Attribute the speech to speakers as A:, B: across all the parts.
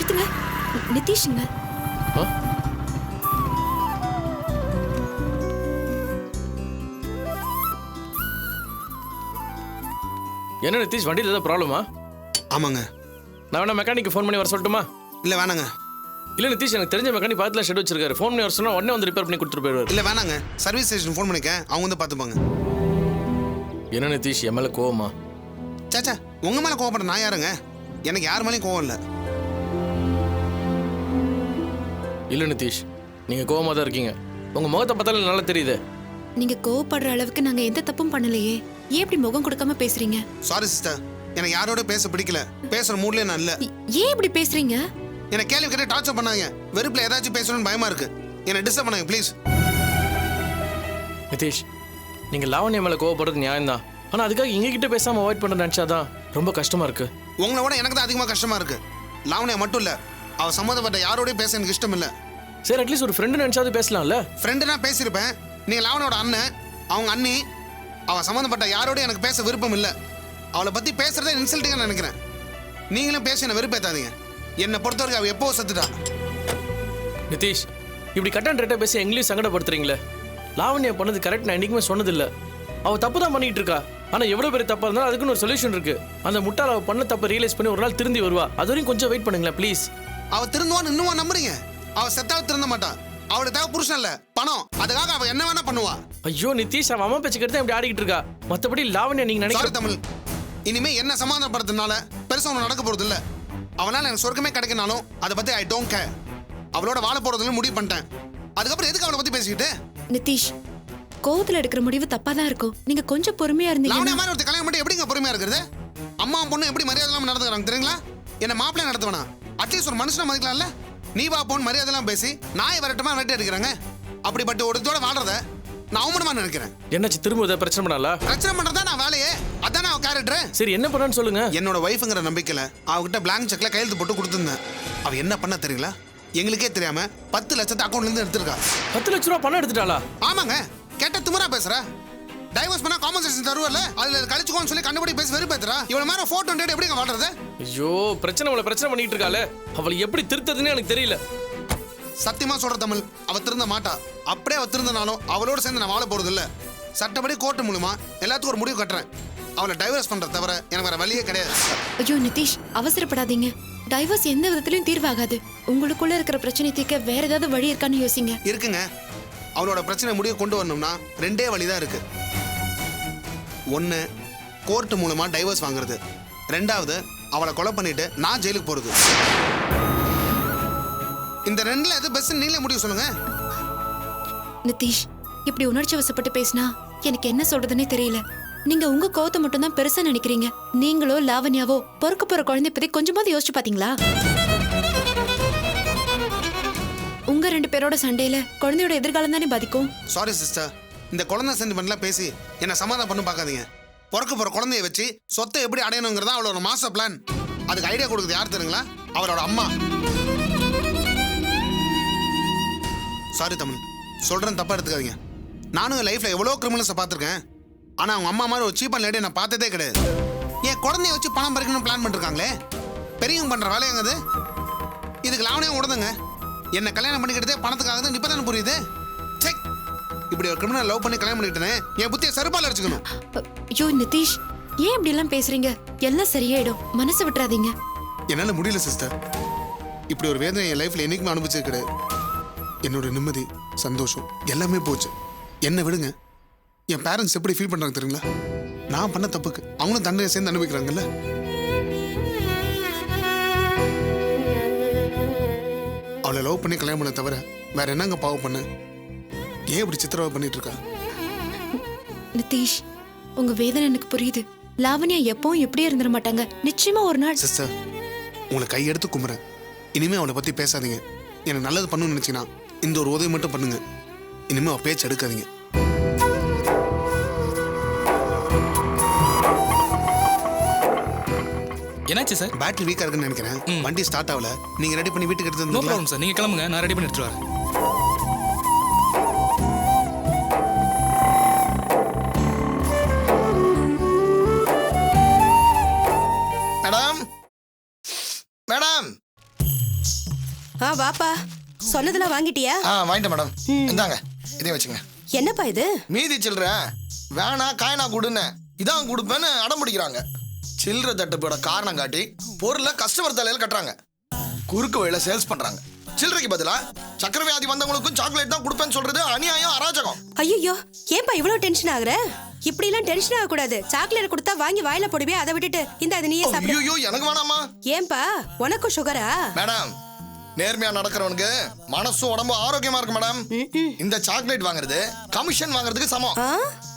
A: நிறுத்துங்க. நிதிஷ்ங்க.
B: என்ன நிதிஷ், வண்டியில் ஏதாவது ப்ராப்ளமா?
C: ஆமாங்க.
B: நான் வேணா மெக்கானிக்கு ஃபோன் பண்ணி வர சொல்லட்டுமா?
C: இல்லை வேணாங்க.
B: இல்லை நிதிஷ், எனக்கு தெரிஞ்ச மெக்கானிக் பக்கத்தில் ஷெட் வச்சிருக்காரு. ஃபோன் பண்ணி வர சொன்னா உடனே வந்து ரிப்பேர் பண்ணி கொடுத்துட்டு போயிடுவார்.
C: இல்லை வேணாங்க, சர்வீஸ் ஸ்டேஷன் ஃபோன் பண்ணிக்க, அவங்க வந்து பார்த்துப்பாங்க.
B: என்ன நிதிஷ், என் மேலே கோவமா?
C: சாச்சா, உங்கள் மேலே கோவப்பட நான் யாருங்க? எனக்கு யார் மேலேயும் கோவம் இல்லை.
B: இல்லை நிதிஷ், நீங்கள் கோவமாக தான் இருக்கீங்க. உங்கள் முகத்தை பார்த்தாலும் நல்லா தெரியுது.
A: நீங்க கோவப்படுற அளவுக்கு நாங்க எந்த தப்பும் பண்ணலையே. ஏன் இப்படி முகம் கொடுக்காம பேசுறீங்க?
C: சாரி சிஸ்டர், எனக்கு யாரோட பேச பிடிக்கல. பேசுகிற மூட்லேயே நான் இல்லை.
A: ஏன் இப்படி பேசுறீங்க?
C: என்னை கேள்வி கேட்டு டார்ச்சர் பண்ணாங்க. வெறுப்பில் ஏதாச்சும் பேசணும்னு பயமா இருக்கு. என்னை டிஸ்டர்ப் பண்ணாங்க ப்ளீஸ்.
B: நிதிஷ், நீங்கள் லாவண்யா மேலே கோவப்படுறது நியாயம்தான். ஆனால் அதுக்காக எங்ககிட்ட பேசாமல் அவாய்ட் பண்ண நினச்சாதான் ரொம்ப கஷ்டமாக இருக்கு.
C: உங்களை விட எனக்கு தான் அதிகமாக கஷ்டமா இருக்கு. லாவண்யா மட்டும் இல்லை, அவள் சம்மந்தப்பட்ட யாரோடய பேச எனக்கு இஷ்டம் இல்லை.
B: சரி, அட்லீஸ்ட் ஒரு ஃப்ரெண்டு நினச்சாவது பேசலாம்ல?
C: ஃப்ரெண்டுனா பேசியிருப்பேன். நீங்கள் லாவண்யோட அண்ணன், அவங்க அண்ணி, அவள் சம்மந்தப்பட்ட யாரோடய எனக்கு பேச விருப்பம் இல்லை. அவளை பற்றி பேசுறதே இன்சல்ட்டிங்காக நினைக்கிறேன். நீங்களும் பேச என்னை வெறுப்பேத்தாதீங்க. என்னை பொறுத்தவரைக்கும் அவள் எப்போ செத்துட்டா.
B: நிதிஷ், இப்படி கட் அண்ட் ரைட்டாக பேசி எங்களையும் சங்கடப்படுத்துறீங்களே. லாவண்யா பண்ணது கரெக்ட், நான் என்றைக்குமே சொன்னதில்லை. அவள் தப்பு தான் பண்ணிட்டு இருக்கா. ஆனால் எவ்வளோ பெரிய தப்பாக இருந்தாலும் அதுக்குன்னு ஒரு சொல்யூஷன் இருக்கு. அந்த முட்டாள் அவள் பண்ண தப்பை ரியலைஸ் பண்ணி ஒரு நாள் திருந்தி வருவா. அது வரைக்கும் கொஞ்சம் வெயிட் பண்ணுங்களேன் ப்ளீஸ்.
C: அவள் திருந்துவான்னு இன்னுமா நம்புறீங்க? அவள் செத்தாலும் திருந்த மாட்டா. அவளோட தேவை புருஷன் இல்லை, பணம். அதுக்காக அவள் என்ன வேணா பண்ணுவா.
B: ஐயோ நிதிஷ், அவன் அம்மா பேச்சுக்கிட்டு இப்படி ஆடிக்கிட்டு இருக்கா. மற்றபடி லாவண்யா நீங்க நினைக்கிற
C: தமிழ் இனிமே என்ன சமாதானப்படுறதுனால பெருசா ஒன்று நடக்க போறது இல்லை. அவனால எனக்கு சொர்க்கமே கிடைக்கனாலும் அதை பத்தி ஐ டோன்ட் கேர். அவளோட வாழ போறதுன்னு முடிவு பண்ணிட்டேன். அதுக்கப்புறம் எதுக்கு அவளை பத்தி பேசிக்கிட்டு?
A: நிதிஷ், கோவத்துல எடுக்கிற முடிவு தப்பா தான் இருக்கும். நீங்க கொஞ்சம் பொறுமையா இருந்தீங்கன்னா.
C: லாவண்யா மாதிரி ஒருத்தர் கல்யாணம் பண்ணி எப்படிங்க பொறுமையா இருக்கிறது? அம்மா பொண்ணு எப்படி மரியாதை இல்லாம நடந்துக்கிறாங்க தெரியுங்களா? என்ன மாப்பிள்ளை நடத்துவனா? அட்லீஸ்ட் ஒரு மனுஷனை மதிக்கலாம்ல? நீ வா போன்னு மரியாதை எல்லாம் பேசி நாய் வரட்டுமா வெட்டி எடுக்கிறாங்க. அப்படிப்பட்ட ஒருத்தோட வாழ்றத நான் அவமானமா நினைக்கிறேன்.
B: என்னாச்சு, திரும்ப ஏதாவது பிரச்சனை பண்ணாலா?
C: பிரச்சனை பண்றதா நான் வேலையே, அதானே அவ கேரக்டர்.
B: சரி, என்ன பண்ணான்னு சொல்லுங்க.
C: என்னோட வைஃப்ங்கிற நம்பிக்கையில அவகிட்ட பிளாங்க் செக்ல கையெழுத்து போட்டு கொடுத்துருந்தேன். அவ என்ன பண்ண தெரியல, எங்களுக்கே தெரியாம 10 லட்சத்தை அக்கௌண்ட்ல இருந்து எடுத்திருக்கா.
B: 10 லட்ச ரூபா பணம் எடுத்துட்டாளா?
C: ஆமாங்க. கேட்ட திமிரா பேசுற. டைவர்ஸ் பண்ணா காம்பன்சேஷன் தருவல்ல, அதுல கழிச்சுக்கோன்னு சொல்லி கண்டுபிடி பேசி வெறுப்பேத்துறா. இவ்வளவு நேரம் போட்டோ எடுத்து எப்படிங்க வாழ்றது?
B: ஐயோ, பிரச்சனை பண்ணிட்டு இருக்காளே, அவளை எப்படி திருத்ததுன்னு எனக்கு தெரியல.
C: சத்தியமா சொல்ற தமிழ், அவ திருந்த மாட்டா. அப்படியே அவ திருந்தனாலும் அவளோட சேர்ந்து நான் வாழ போறது இல்ல. சட்டப்படி கோர்ட் மூலமா எல்லாத்துக்கும் ஒரு முடிவு கட்டுறேன். அவளை டைவர்ஸ் பண்ற தவிர எனக்கு வேற வழியே கிடையாது.
A: ஐயோ நிதிஷ், அவசரப்படாதீங்க. டைவர்ஸ் எந்த விதத்திலயும் தீர்வாகாது. உங்களுக்குள்ள இருக்கிற பிரச்சனை தீர்க்க வேற ஏதாவது வழி இருக்கான்னு யோசிங்க.
C: இருக்குங்க. அவளோட பிரச்சனை முடிவு கொண்டு வரணும்னா 2 வழிதான் இருக்கு. 1, கோர்ட் மூலமா டைவர்ஸ் வாங்குறது. 2வது, அவளை கொலை பண்ணிட்டு நான் ஜெயிலுக்கு போறது. இந்த 2ல எது பெஸ்ட் நீங்களே முடிவு சொல்லுங்க.
A: நிதிஷ், இப்படி உணர்ச்சி வசப்பட்டு பேசினா எனக்கு என்ன சொல்றதுன்னே தெரியல. நீங்க உங்க கோவத்தை மட்டும் தான் பெருசா நினைக்கிறீங்க. நீங்களோ லாவண்யாவோ பொறுக்க போற குழந்தை பத்தி கொஞ்சமாவது யோசிச்சு பாத்தீங்களா? உங்க 2 பேரோட சண்டையில குழந்தையோட எதிர்காலம் தானே பாதிக்கும்.
C: சாரி சிஸ்டர், இந்த குழந்தை சென்டிமெண்ட்லாம் பேசி என்ன சமாதானம் பண்ண பார்க்காதீங்க. பிறக்க போற குழந்தைய வச்சு சொத்தை எப்படி அடையணுங்கிறதா அவளோட மாஸ்டர் பிளான். அதுக்கு ஐடியா கொடுக்குறது யார் தெரியுங்களா? அவரோட அம்மா. சாரி தமிழ், சொல்றேன் தப்பா எடுத்துக்காதீங்க. நானும் லைஃப்ல எவ்வளோ கிரிமினல்ஸை பார்த்துருக்கேன். ஆனா அவங்க அம்மா மாதிரி ஒரு சீப்பான லேடியை நான் பார்த்ததே கிடையாது. என் குழந்தைய வச்சு பணம் பறிக்கணும்னு பிளான் பண்ணிருக்காங்களே, பெரியவங்க பண்ற வேலையாங்க அது. இதுக்கு லாவணையும் உடதுங்க. என்ன கல்யாணம் பண்ணிக்கிட்டதே பணத்துக்காக தான் இப்பதானே புரியுது. செக், இப்படி ஒரு கிரிமினல் லவ் பண்ணி கல்யாணம் பண்ணிக்கிட்டேனே, என் புத்தியை செருப்பால் அடிச்சுக்கணும்.
A: ஐயோ நிதிஷ், ஏன் இப்படி எல்லாம் பேசுறீங்க? எல்லாம் சரியாயிடும், மனசு விட்டுறாதீங்க.
C: என்னால முடியல சிஸ்டர். இப்படி ஒரு வேதனை என் லைஃப்ல என்னைக்குமே அனுபவிச்சது கிடையாது. என்னோட நிம்மதி, சந்தோஷம் எல்லாமே போச்சு. என்ன விடுங்க. என் பேரண்ட்ஸ் எப்படி ஃபீல் பண்றாங்க தெரியுங்களா? நான் பண்ண தப்புக்கு அவங்களும் தண்டனை சேர்ந்து அனுபவிக்கிறாங்கல்ல. அவளை லவ் பண்ணி கல்யாணம் பண்ண தவிர வேற என்னங்க பாவம் பண்ண? ஏன் இப்படி சித்திரவதை பண்ணிட்டு இருக்கா?
A: நிதிஷ், உங்க வேதனை எனக்கு புரியுது. லாவண்யா எப்பவும் எப்படியே இருந்துட மாட்டாங்க. நிச்சயமா ஒரு நாள்.
C: சிஸ்டர், உங்களை கையெடுத்து கும்புறேன். இனிமே அவளை பத்தி பேசாதீங்க. எனக்கு நல்லது பண்ணணும்னு நினைச்சீங்கன்னா இந்த ஒரு உதவி மட்டும் பண்ணுங்க. இனிமே அவ பேச்சு எடுக்காதீங்க.
D: என்னாச்சு சார்?
C: பேட்டரி வீக்கா இருக்குன்னு நினைக்கிறேன். வண்டி ஸ்டார்ட் ஆகல. நீங்க ரெடி பண்ணி வீட்டுக்கு எடுத்து
D: நோ
C: வந்துருங்க.
D: ப்ராப்ளம் சார், நீங்க கிளம்புங்க, நான் ரெடி பண்ணி எடுத்துட்டு வரேன்.
C: மேடம், மேடம்,
E: வாப்பா. சொன்னதெல்லாம் வாங்கிட்டியா?
F: வாங்கிட்டேன் மேடம். இந்தாங்க இதையும் வச்சுங்க.
E: என்னப்பா இது?
F: மீதி சில்லற வேணா காயினா கொடுன்னு இதான் கொடுப்பேன்னு அடம் பிடிக்கிறாங்க. சில்லற தட்டுப்போட காரணம் காட்டி பொருளை கஸ்டமர் தலையில கட்டுறாங்க. குறுக்கு வழியில சேல்ஸ் பண்றாங்க. சில்லறைக்கு பதிலா சக்கரை வியாதி வந்தவங்களுக்கும் சாக்லேட் தான் கொடுப்பேன்னு சொல்றது அநியாயம், அராஜகம்.
E: ஐயோ, ஏன்பா இவ்வளவு டென்ஷன் ஆகுற? இப்படி எல்லாம் டென்ஷன் ஆக கூடாது. சாக்லேட் கொடுத்தா வாங்கி வாயில போடுவே, அதை விட்டுட்டு இந்த அது நீயே சாப்பிடு.
F: ஐயோ எனக்கு வேணாமா.
E: ஏன்பா உனக்கும் சுகரா?
F: மேடம், நேர்மையா நடக்கிறவனுக்கு மனசும் உடம்பு ஆரோக்கியமா இருக்கு மேடம். இந்த சாக்லேட் வாங்குறது கமிஷன் வாங்குறதுக்கு சமம்.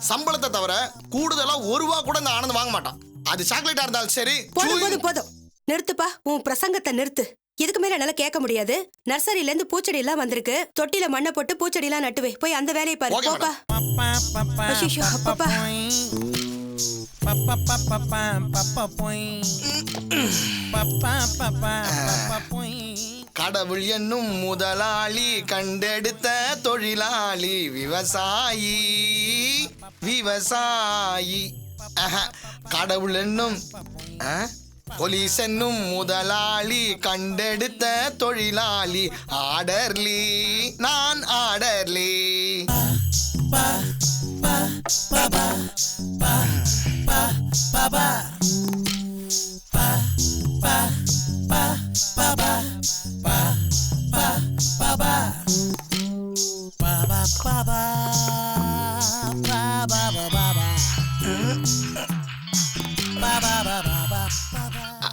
F: சம்பளத்தை தவிர கூடுதலா ₹1 கூட இந்த ஆனந்த் வாங்க மாட்டான். அது சாக்லேட்டா இருந்தாலும் சரி.
E: போதும் நிறுத்துப்பா, உன் பிரசங்கத்தை நிறுத்து. இதுக்கு மேல என்னால கேட்க முடியாது. நர்சரியில இருந்து பூச்செடி எல்லாம் வந்திருக்கு. தொட்டில மண்ணை போட்டு பூச்செடி எல்லாம் நட்டுவே. போய் அந்த வேலையை பாரு. போப்பா. ஐயோ, அப்பப்பா.
F: கடவுள் என்னும் முதலாளி கண்டெடுத்த தொழிலாளி விவசாயி விவசாயி. கடவுள் என்னும் போலீஸ் என்னும் முதலாளி கண்டெடுத்த தொழிலாளி ஆடர்லி நான் ஆடர்லி.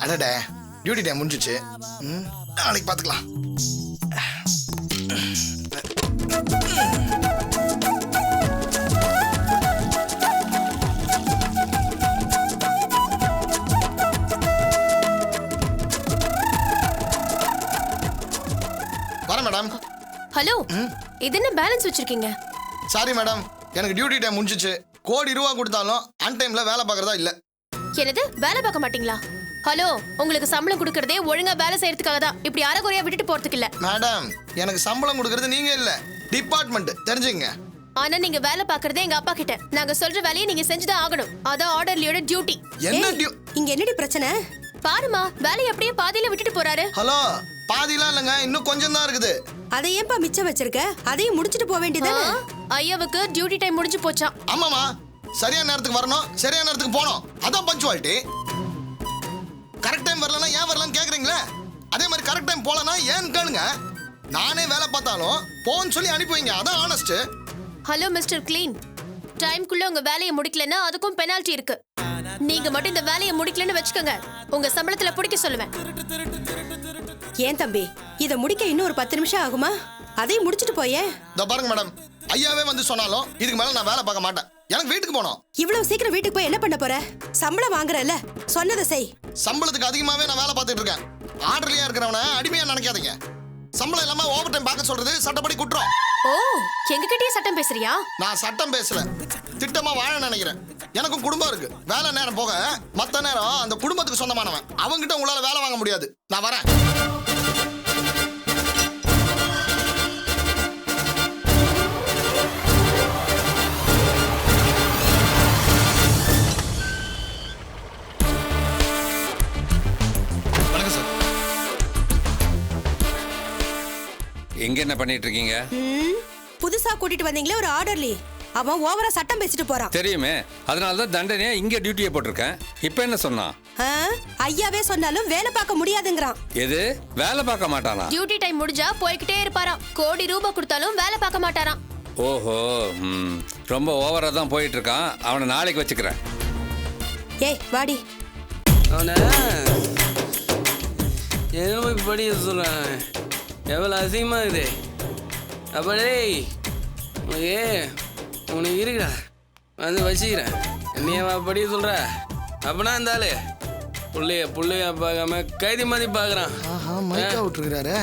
F: அடடே, டியூட்டி டைம் முடிஞ்சிச்சு. நாளைக்கு பார்த்துக்கலாம். வரேன் மேடம்.
G: ஹலோ, இது என்ன பேலன்ஸ் வச்சிருக்கீங்க?
F: சாரி மேடம், எனக்கு டியூட்டி டைம் முடிஞ்சிச்சு. ₹1,00,00,000 கொடுத்தாலும் அன் டைம்ல வேலை பார்க்கறதா இல்ல.
G: என்னது, வேலை பார்க்க மாட்டீங்களா? ஹலோ, உங்களுக்கு சம்பளம் கொடுக்கறதே ஒழுங்கா வேலை செய்யறதுக்காக தான். இப்படி அரைகுறையா விட்டுட்டு போறதுக்கு இல்ல.
F: மேடம், எனக்கு சம்பளம் கொடுக்கறது நீங்க இல்ல, டிபார்ட்மெண்ட், தெரிஞ்சுங்க.
G: ஆனா நீங்க வேலை பார்க்கறதே எங்க அப்பா கிட்ட. நாங்க சொல்ற வேலையை நீங்க செஞ்சுதான் ஆகணும். அதான் ஆர்டர்லியோட டியூட்டி.
F: என்ன
E: இங்க என்னடி பிரச்சனை?
G: பாருமா, வேலையை அப்படியே பாதியில விட்டுட்டு போறாரு.
F: ஹலோ, பாதிலாம் இல்லங்க, இன்னும் கொஞ்சம் தான் இருக்குது.
E: அதை ஏன்பா மிச்சம் வச்சிருக்க? அதையும் முடிச்சிட்டு போக வேண்டியதானே?
G: ஐயாவுக்கு டியூட்டி டைம் முடிஞ்சு போச்சாம்.
F: ஆமாமா, சரியான நேரத்துக்கு வரணும், சரியான நேரத்துக்கு போகணும். அதான் பஞ்சுவாலிட்டி. கரெக்ட் டைம் வரலன்னா ஏன் வரலன்னு கேக்குறீங்களே, அதே மாதிரி கரெக்ட் டைம் போலனா ஏன் கேளுங்க. நானே வேலை பார்த்தாலும் போன்னு சொல்லி அனுப்புவீங்க, அதான் ஆனஸ்ட்.
G: ஹலோ மிஸ்டர் கிளீன், டைம்க்குள்ள உங்க வேலையை முடிக்கலன்னா அதுக்கும் பெனால்டி இருக்கு. நீங்க மட்டும் இந்த வேலையை முடிக்கலன்னு வச்சுக்கோங்க, உங்க சம்பளத்துல பிடிக்க சொல்லுவேன்.
E: ஏன் தம்பி, இத முடிக்க இன்னும் ஒரு 10 நிமிஷம் ஆகுமா? அதையும் முடிச்சிட்டு போயே.
F: இதோ பாருங்க மேடம், ஐயாவே வந்து சொன்னாலும் இதுக்கு மேல நான் வேலை பார்க்க மாட்டேன். எனக்கு வீட்டுக்கு போகணும்.
E: இவ்வளவு சீக்கிரம் வீட்டுக்கு போய் என்ன பண்ண போற? சம்பளம் வாங்குறல, சொன்னதை செய்.
F: சம்பளத்துக்கு அதிகமாவே நான் வேலை பார்த்துட்டு இருக்கேன். ஆர்டர்லியா இருக்கிறவன அடிமையா நினைக்காதீங்க. சம்பளம் இல்லாம ஓவர் டைம் பார்க்க சொல்றது சட்டப்படி குற்றம்.
G: ஓ, எங்ககிட்டயே சட்டம் பேசுறியா?
F: நான் சட்டம் பேசல, திட்டமா வாழ நினைக்கிறேன். எனக்கும் குடும்பம் இருக்கு. வேலை நேரம் போக மத்த நேரம் அந்த குடும்பத்துக்கு சொந்தமானவன். அவங்கிட்ட உங்களால வேலை வாங்க முடியாது. நான் வரேன்.
D: வணக்கம் சார்.
H: எங்க என்ன பண்ணிட்டு இருக்கீங்க?
E: புதுசா கூட்டிட்டு வந்தீங்களே ஒரு ஆர்டர்லி, அவன் ஓவரா சட்டம் பேசிட்டு போறான்.
H: தெரியுமே, அதனால தான் தண்டனையா இங்க டியூட்டியை போட்டிருக்கேன். இப்போ என்ன சொன்னான்?
E: ஐயாவே சொன்னாலும் வேலை பார்க்க முடியாதுங்கறான்.
H: எது, வேலை பார்க்க மாட்டானா?
G: டியூட்டி டைம் முடிஞ்சா போய்கிட்டே இருப்பாராம். ₹1,00,00,000 கொடுத்தாலும் வேலை பார்க்க மாட்டாராம்.
H: ஓஹோ, ரொம்ப ஓவரா தான் போயிட்டு இருக்கான். அவனை நாளைக்கு வச்சுக்கிறேன்.
E: ஏய் வாடி.
I: அவனை என்ன போய் படிக்க சொல்றேன். எவ்வளோ அசிங்கமா இது. அப்படியே உனக்கு இருக்குடா, வந்து வச்சுக்கிறேன். என்னையவா படிக்க சொல்ற? அப்படின்னா இந்த ஆளு புள்ளைய பார்க்காம கைதி மாதிரி பார்க்குறான்.
F: மைக்கா விட்டுருக்காரு,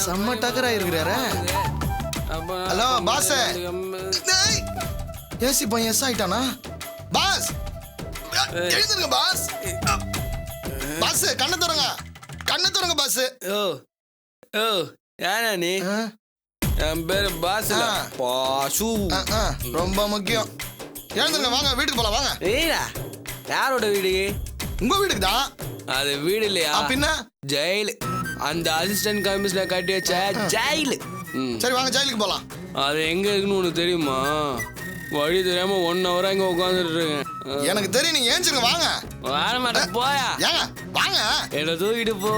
F: செம்ம டக்கரா இருக்கிறாரு. ஹலோ பாஸ், ஏசி பையன் எஸ் ஆயிட்டானா? பாஸ் எழுதுங்க பாஸ். பாஸ் கண்ணை திறங்க பாஸ்.
I: ஓ ஓ, யாரா நீ? என் பேரு பாஸ். பாசு
F: ரொம்ப முக்கியம். எழுந்துருங்க, வாங்க வீட்டுக்கு போலாம். வாங்க.
I: ஏடா, யாரோட வீடு?
F: உங்க வீட்டுக்கு தான்.
I: அது வீடு இல்லையா,
F: பின்ன
I: ஜெயிலு. அந்த அசிஸ்டன்ட் கமிஷனர் கட்டி வச்ச ஜெயிலு.
F: சரி வாங்க ஜெயிலுக்கு போலாம்.
I: அது எங்க இருக்குன்னு உனக்கு தெரியுமா? வழி தெரியாம 1 ஹவரா இங்க உட்காந்துட்டு இருக்கேன்.
F: எனக்கு தெரியும், நீங்க ஏஞ்சிருங்க வாங்க.
I: வாழ மாட்டேன் போயா.
F: ஏங்க வாங்க.
I: என்ன தூக்கிட்டு போ.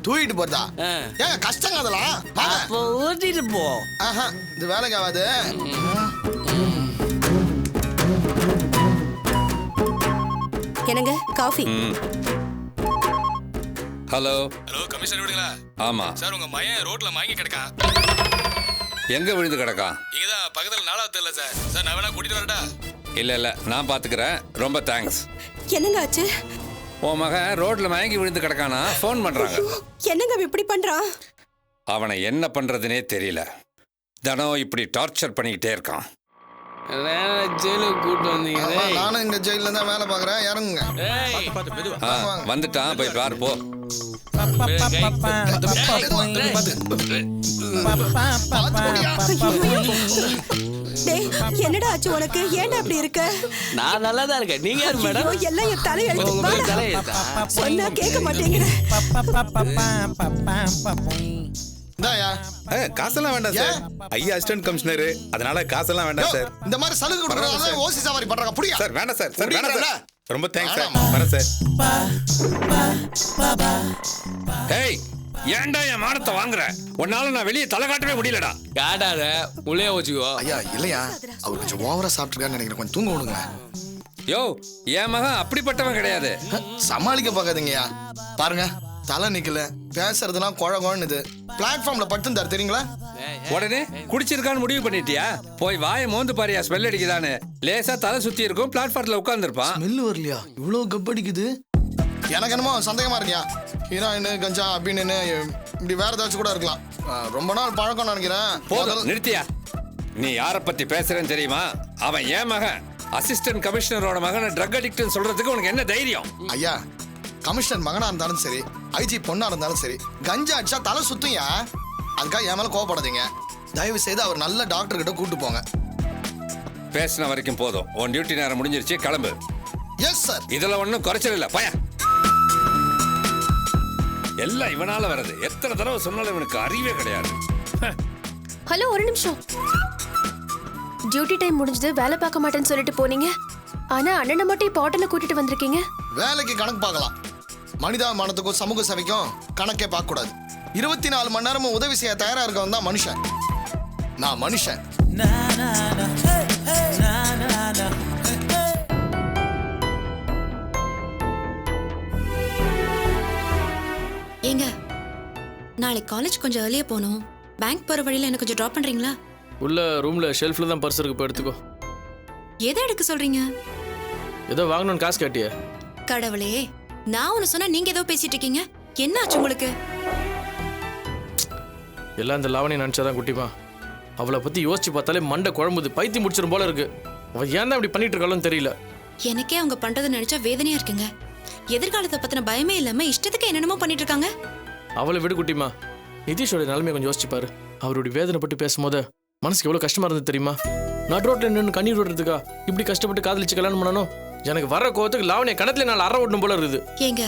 F: தூக்கிட்டு போறதா? ஏங்க கஷ்டங்க அதெல்லாம். வாங்க.
I: அப்போ ஊட்டிட்டு போ.
F: ஆஹா இது வேலைக்கு ஆகாது.
E: என்னங்க காஃபி?
H: ஹலோ
D: ஹலோ கமிஷனர் விடுங்களா?
H: ஆமா
D: சார் உங்க மயன் ரோட்ல மயங்கி கிடக்கா.
H: எங்க விழுந்து கிடக்கா?
D: இங்கதான் பக்கத்துல 4வது தெருல சார். சார் நான் வேணா கூட்டிட்டு வரட்டா?
H: இல்ல நான் பாத்துக்கிறேன். ரொம்ப தேங்க்ஸ்.
E: என்னங்க ஆச்சு?
H: உன் மகன் ரோட்ல மயங்கி விழுந்து கிடக்கானா? ஃபோன் பண்றாங்க.
E: என்னங்க அவன் இப்படி பண்றான்?
H: அவனை என்ன பண்றதுனே தெரியல. தினம் இப்படி டார்ச்சர் பண்ணிக்கிட்டே இருக்கான்.
I: ஜெயிலுக்கு கூட்டு வந்தீங்க.
F: ஆமா, நானும் இந்த ஜெயில தான் வேலை பாக்குறேன். இறங்குங்க.
H: வந்துட்டான், போய் பாரு போ.
E: டேய் என்னடா ஆச்சு உனக்கு? ஏன்டா அப்படி இருக்க?
I: நான் நல்லா தான் இருக்கேன். நீங்க யாரு மேடம்?
E: ஐயோ, எல்லாம் என் தலையெழுத்து.
I: உங்க மேல தலையெழுத்தா?
E: சொன்னா கேட்க மாட்டேங்கிற.
F: இந்தாயா.
J: காசெல்லாம் வேண்டாம் சார். ஐயா அசிஸ்டன்ட் கமிஷனர், அதனால காசெல்லாம் வேண்டாம் சார்.
F: இந்த மாதிரி சலுகை கொடுக்கறதால ஓசி சவாரி பண்றாங்க. புடியா
J: சார் வேண்டாம் சார். சார் வேண்டாம் சார். ரொம்ப தேங்க்ஸ் சார்.
F: வேணாமா?
J: வரேன் சார்.
H: ஏய் ஏன்டா என் மானத்தை வாங்குற? உன்னால நான் வெளியே தலை காட்டவே முடியலடா.
I: காட்டாத உள்ளே வச்சுக்கோ.
F: ஐயா இல்லையா, அவர் கொஞ்சம் ஓவரா சாப்பிட்டுருக்கான்னு நினைக்கிறேன். கொஞ்சம் தூங்க விடுங்க.
H: யோ என் மகன் அப்படிப்பட்டவன் கிடையாது.
F: சமாளிக்க பார்க்காதீங்கய்யா. பாருங்க தலை நிக்கல, பேசுறதுலாம் குழகுன்னு. பிளாட்ஃபார்ம்ல படுத்துந்தாரு தெரியுங்களா?
H: உடனே குடிச்சிருக்கான்னு முடிவு பண்ணிட்டியா? போய் வாயை மோந்து பாரியா, ஸ்மெல் அடிக்குதான்னு. லேசா தலை சுத்தி இருக்கும், பிளாட்ஃபார்ம்ல உட்கார்ந்துருப்பான்.
F: ஸ்மெல் வரலையா? இவ்வளவு கப்படிக்குது. எனக்கு என்னமோ சந்தேகமா இருக்கியா. ஹீரோயின் கஞ்சா அப்படின்னு இப்படி வேற ஏதாச்சும் கூட இருக்கலாம். ரொம்ப நாள் பழக்கம் நினைக்கிறேன்.
H: போதும் நிறுத்தியா. நீ யார பத்தி பேசுறேன்னு தெரியுமா? அவன் என் மகன். அசிஸ்டன்ட் கமிஷனரோட மகனை ட்ரக் அடிக்ட்னு சொல்றதுக்கு உனக்கு என்ன தைரியம்?
F: ஐயா கமிஷனர் மகனா இருந்தாலும் சரி, ஐஜி பொண்ணா இருந்தாலும் சரி, கஞ்சா அடிச்சா தலை சுத்தும்யா. அதுக்காக என் மேல கோவப்படாதீங்க. தயவு செய்து அவர் நல்ல டாக்டர் கிட்ட கூட்டு போங்க.
H: பேசின வரைக்கும் போதும். உன் டியூட்டி நேரம் முடிஞ்சிருச்சு, கிளம்பு.
F: Yes sir.
H: இதுல ஒன்னும் குறைச்சல் இல்ல, பய. எல்லாம் இவனால வருது. எத்தனை தடவை சொன்னாலும் இவனுக்கு அறிவே கிடையாது.
G: ஹலோ ஒரு நிமிஷம். டியூட்டி டைம் முடிஞ்சது, வேலை பார்க்க மாட்டேன்னு சொல்லிட்டு போனீங்க. ஆனா அண்ணனை மட்டும் இப்போ ஹோட்டல்ல கூட்டிட்டு வந்திருக்கீங்க.
F: வேலைக்கு கணக்கு பார்க்கலாம். மனிதாபிமானத்துக்கும் சமூக சேவைக்கும் கணக்கே பார்க்க கூடாது. 24 மணி நேரமும் உதவி செய்ய தயாரா இருக்கவன் தான் மனுஷன். நான் மனுஷன்.
A: ஏங்க நாளைக்கு காலேஜ் கொஞ்சம் ஏர்லியா போகணும். பேங்க் போற வழியில எனக்கு கொஞ்சம் டிராப் பண்றீங்களா?
B: உள்ள ரூம்ல ஷெல்ஃப்ல தான் பர்ஸ் இருக்கு, போய் எடுத்துக்கோ.
A: எதை எடுக்க சொல்றீங்க?
B: ஏதோ வாங்கணும்னு காசு கேட்டிய.
A: கடவுளே, நான் ஒன்னு சொன்னா நீங்க ஏதோ பேசிட்டு இருக்கீங்க. என்ன ஆச்சு உங்களுக்கு?
B: எல்லாம் இந்த லாவணி நினைச்சாதான் குட்டிமா. அவளை பத்தி யோசிச்சு பார்த்தாலே மண்டை குழம்புது. பைத்தி முடிச்சிடும் போல இருக்கு. அவ ஏன் தான் இப்படி பண்ணிட்டு இருக்காளுன்னு தெரியல.
A: எனக்கே அவங்க பண்றதை நினைச்சா வேதனையா இருக்குங்க. எதிர்காலத்தை பத்தின பயமே இல்லாம இஷ்டத்துக்கு என்னென்னமோ பண்ணிட்டு இருக்காங்க.
B: அவளை விடு குட்டிமா. நிதிஷோட நிலைமையை கொஞ்சம் யோசிச்சு பாரு. அவருடைய வேதனை பட்டு பேசும்போது மனசுக்கு எவ்வளவு கஷ்டமா இருந்தது தெரியுமா? நடு ரோட்ல நின்று கண்ணீர் விடுறதுக்கா இப்படி கஷ்டப்பட்டு காதலிச்சு கல்யாணம் பண்ணணும்? எனக்கு வர கோவத்துக்கு லாவணிய கணத்துல நான் அற ஓடணும் போல இருக்குது.
A: ஏங்க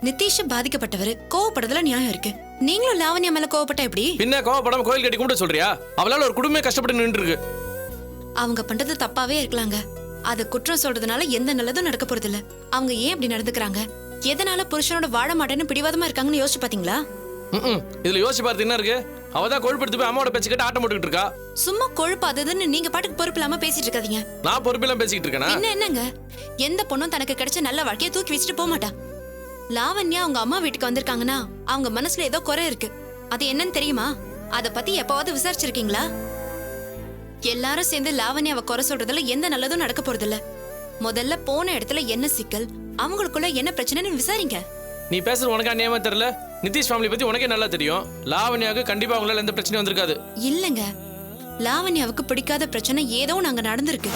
A: நிதிஷ் பாதிக்கப்பட்டவர், கோவப்படுறதுல நியாயம் இருக்கு. நீங்களும் லாவண்யா மேல கோவப்பட்டா எப்படி?
B: பின்ன கோவப்படாம கோயில் கட்டி கும்பிட சொல்றியா? அவளால ஒரு குடும்பமே கஷ்டப்பட்டு நின்று இருக்கு.
A: அவங்க பண்றது தப்பாவே இருக்கலாங்க. அது குற்றம் சொல்றதுனால எந்த நல்லதும் நடக்க போறது இல்ல. அவங்க ஏன் இப்படி நடந்துக்கிறாங்க? எதனால புருஷனோட வாழ மாட்டேன்னு பிடிவாதமா இருக்காங்கன்னு யோசிச்சு பாத்தீங்களா?
B: இதுல யோசிச்சு பார்த்து என்ன இருக்கு? அவதான் கொழுப்படுத்து போய் அம்மாவோட பேச்சு கேட்டு ஆட்டம் போட்டுக்கிட்டு இருக்கா.
A: சும்மா கொழுப்பாததுன்னு நீங்க பாட்டுக்கு பொறுப்பு இல்லாம பேசிட்டு இருக்காதீங்க.
B: நான் பொறுப்பெல்லாம் பேசிக்கிட்டு இருக்கேனா?
A: என்னங்க எந்த பொண்ணும் தனக்கு கிடைச்ச நல்ல வாழ்க்கையை தூக்கி வச்சுட்டு போக மாட்டா. லாவண்யா அவங்க அம்மா வீட்டுக்கு வந்திருக்காங்கன்னா அவங்க மனசுல ஏதோ குறை இருக்கு. அது என்னன்னு தெரியுமா? அத பத்தி எப்பவாவது விசாரிச்சிருக்கீங்களா? எல்லாரும் சேர்ந்து லாவண்யாவை குறை சொல்றதுல எந்த நல்லதும் நடக்க போறது இல்ல. முதல்ல போன இடத்துல என்ன சிக்கல், அவங்களுக்குள்ள என்ன பிரச்சனைன்னு விசாரிங்க.
B: நீ பேசுறது உனக்கு அநியாயமா தெரியல? நிதிஷ் ஃபேமிலி பத்தி உனக்கே நல்லா தெரியும். லாவண்யாவுக்கு கண்டிப்பா அவங்களால எந்த பிரச்சனையும் வந்திருக்காது.
A: இல்லங்க, லாவண்யாவுக்கு பிடிக்காத பிரச்சனை ஏதோ நாங்க நடந்திருக்கு.